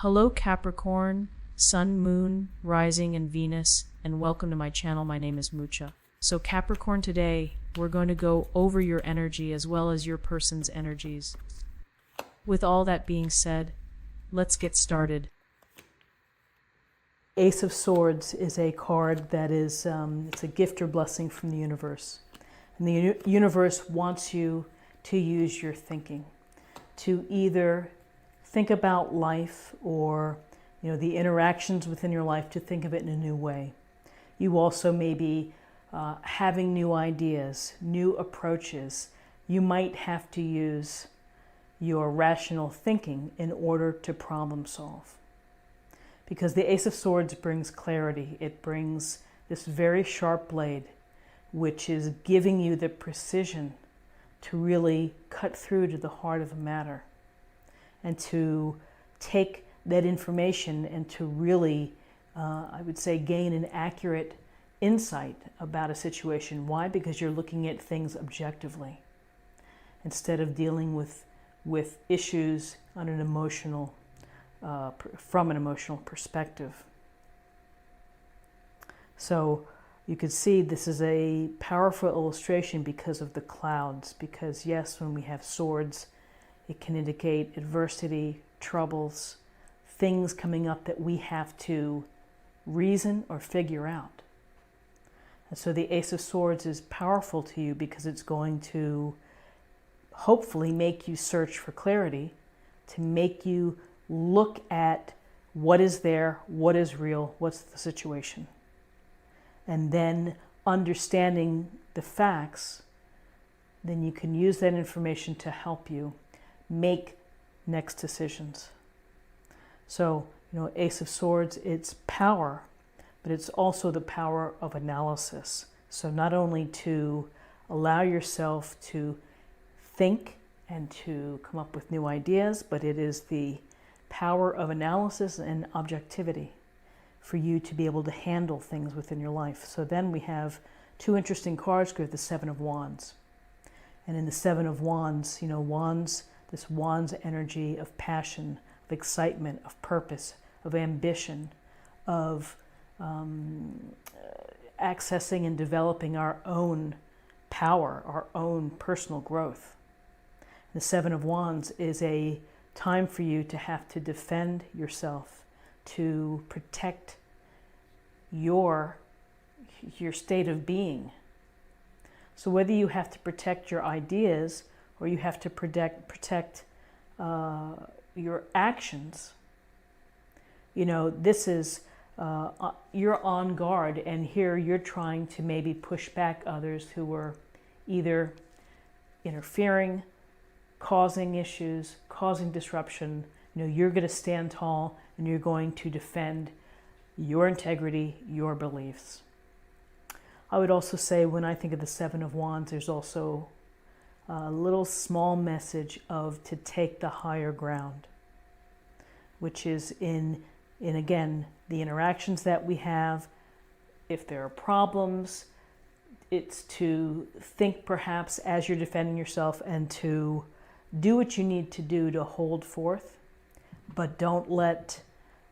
Hello Capricorn, Sun, Moon, Rising, and Venus, and welcome to my channel. My name is Mucha. So Capricorn, today we're going to go over your energy as well as your person's energies. With all that being said, let's get started. Ace of Swords is a card that is, it's a gift or blessing from the universe. And the universe wants you to use your thinking, to either think about life or, the interactions within your life, to think of it in a new way. You also may be having new ideas, new approaches. You might have to use your rational thinking in order to problem solve. Because the Ace of Swords brings clarity. It brings this very sharp blade, which is giving you the precision to really cut through to the heart of the matter and to take that information and to really, I would say, gain an accurate insight about a situation. Why? Because you're looking at things objectively instead of dealing with issues on an emotional from an emotional perspective. So you could see this is a powerful illustration because of the clouds. Because yes, when we have swords, it can indicate adversity, troubles, things coming up that we have to reason or figure out. And so the Ace of Swords is powerful to you because it's going to hopefully make you search for clarity, to make you look at what is there, what is real, what's the situation. And then understanding the facts, then you can use that information to help you make next decisions. So, Ace of Swords, it's power, but it's also the power of analysis. So not only to allow yourself to think and to come up with new ideas, but it is the power of analysis and objectivity for you to be able to handle things within your life. So then we have two interesting cards. We have the Seven of Wands. And in the Seven of Wands, this Wands energy of passion, of excitement, of purpose, of ambition, of accessing and developing our own power, our own personal growth. The Seven of Wands is a time for you to have to defend yourself, to protect your state of being. So whether you have to protect your ideas or you have to protect your actions, this is, you're on guard, and here you're trying to maybe push back others who are either interfering, causing issues, causing disruption. You're going to stand tall and you're going to defend your integrity, your beliefs. I would also say, when I think of the Seven of Wands, there's also a little small message of to take the higher ground, which is in again, the interactions that we have. If there are problems, it's to think perhaps as you're defending yourself and to do what you need to do to hold forth, but don't let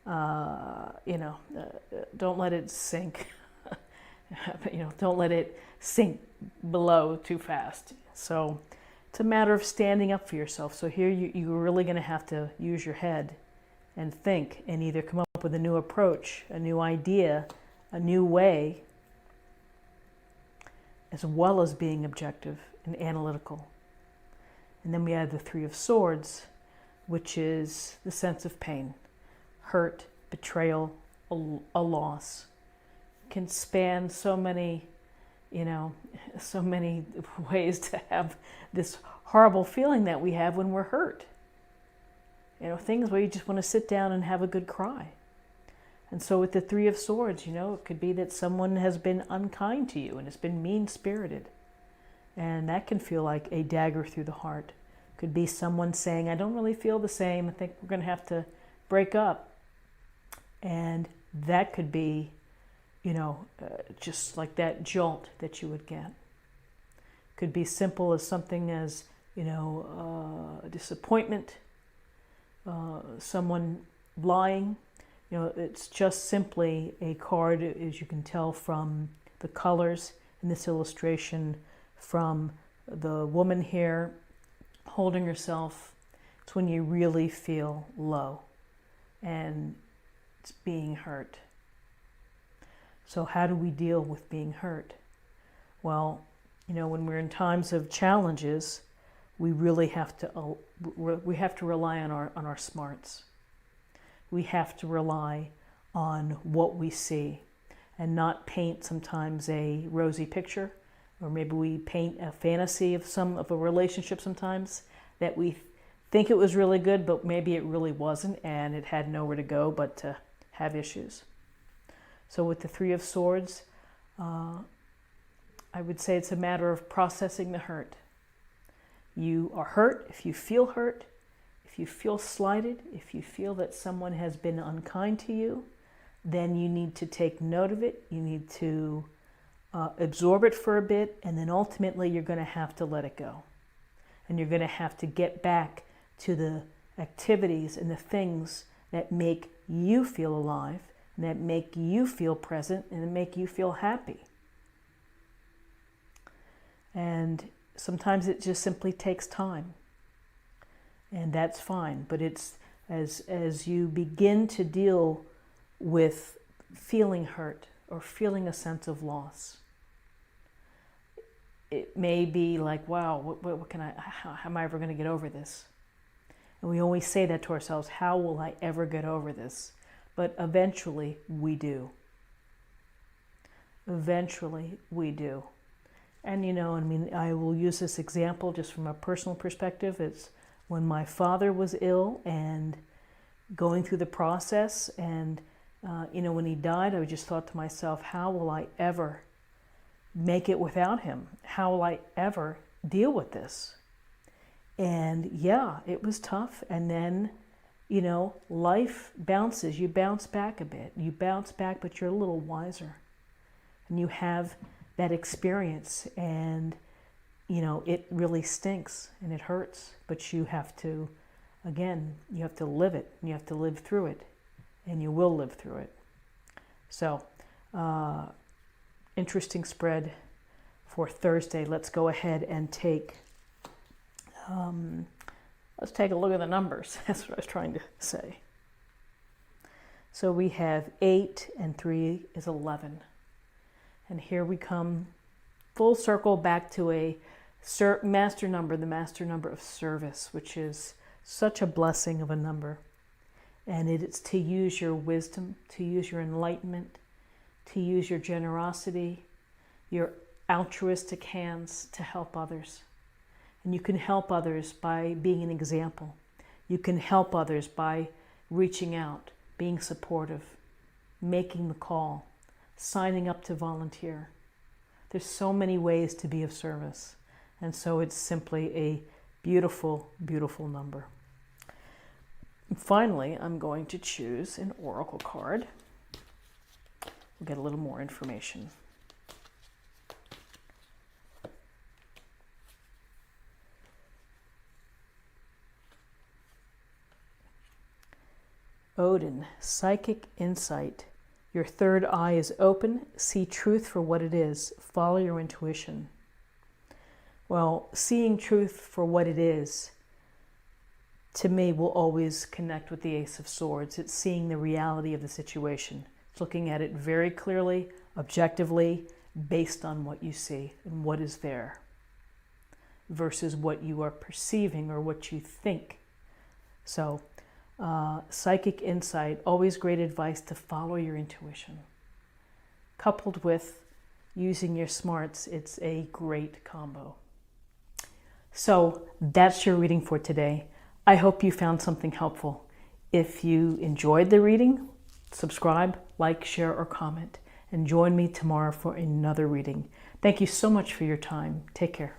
don't let it sink. Don't let it sink below too fast. So it's a matter of standing up for yourself. So here you're really going to have to use your head and think and either come up with a new approach, a new idea, a new way, as well as being objective and analytical. And then we have the Three of Swords, which is the sense of pain, hurt, betrayal, a loss. Can span so many, so many ways to have this horrible feeling that we have when we're hurt. Things where you just want to sit down and have a good cry. And so with the Three of Swords, it could be that someone has been unkind to you and has been mean-spirited. And that can feel like a dagger through the heart. Could be someone saying, I don't really feel the same. I think we're going to have to break up. And that could be, just like that jolt that you would get. Could be simple as something as, disappointment, someone lying. You know, it's just simply a card, as you can tell from the colors in this illustration, from the woman here holding herself. It's when you really feel low and it's being hurt. So how do we deal with being hurt? Well, you know, when we're in times of challenges, we really have to rely on our smarts. We have to rely on what we see and not paint sometimes a rosy picture, or maybe we paint a fantasy of a relationship sometimes that we think it was really good, but maybe it really wasn't, and it had nowhere to go but to have issues. So with the Three of Swords, I would say it's a matter of processing the hurt. You are hurt if you feel hurt, if you feel slighted, if you feel that someone has been unkind to you, then you need to take note of it. You need to absorb it for a bit, and then ultimately you're going to have to let it go. And you're going to have to get back to the activities and the things that make you feel alive, and that make you feel present, and that make you feel happy. And sometimes it just simply takes time. And that's fine. But it's as you begin to deal with feeling hurt or feeling a sense of loss, it may be like, wow, what can how am I ever going to get over this? And we always say that to ourselves, how will I ever get over this? But eventually we do. Eventually we do. And you know, I mean, I will use this example just from a personal perspective. It's when my father was ill and going through the process, and you know, when he died, I just thought to myself, how will I ever make it without him? How will I ever deal with this? And yeah, it was tough. And then, you know, life bounces. You bounce back a bit. You bounce back, but you're a little wiser. And you have that experience, and you know, it really stinks and it hurts, but you have to, again, you have to live it, and you have to live through it, and you will live through it. So, interesting spread for Thursday. Let's go ahead and let's take a look at the numbers. That's what I was trying to say. So we have 8 and 3 is 11. And here we come full circle back to a master number, the master number of service, which is such a blessing of a number. And it's to use your wisdom, to use your enlightenment, to use your generosity, your altruistic hands to help others. And you can help others by being an example. You can help others by reaching out, being supportive, making the call, signing up to volunteer. There's so many ways to be of service. And so it's simply a beautiful, beautiful number. And finally, I'm going to choose an oracle card. We'll get a little more information. Odin, psychic insight. Your third eye is open. See truth for what it is. Follow your intuition. Well, seeing truth for what it is, to me, will always connect with the Ace of Swords. It's seeing the reality of the situation. It's looking at it very clearly, objectively, based on what you see and what is there, versus what you are perceiving or what you think. So, psychic insight, always great advice to follow your intuition. Coupled with using your smarts, it's a great combo. So that's your reading for today. I hope you found something helpful. If you enjoyed the reading, subscribe, like, share, or comment, and join me tomorrow for another reading. Thank you so much for your time. Take care.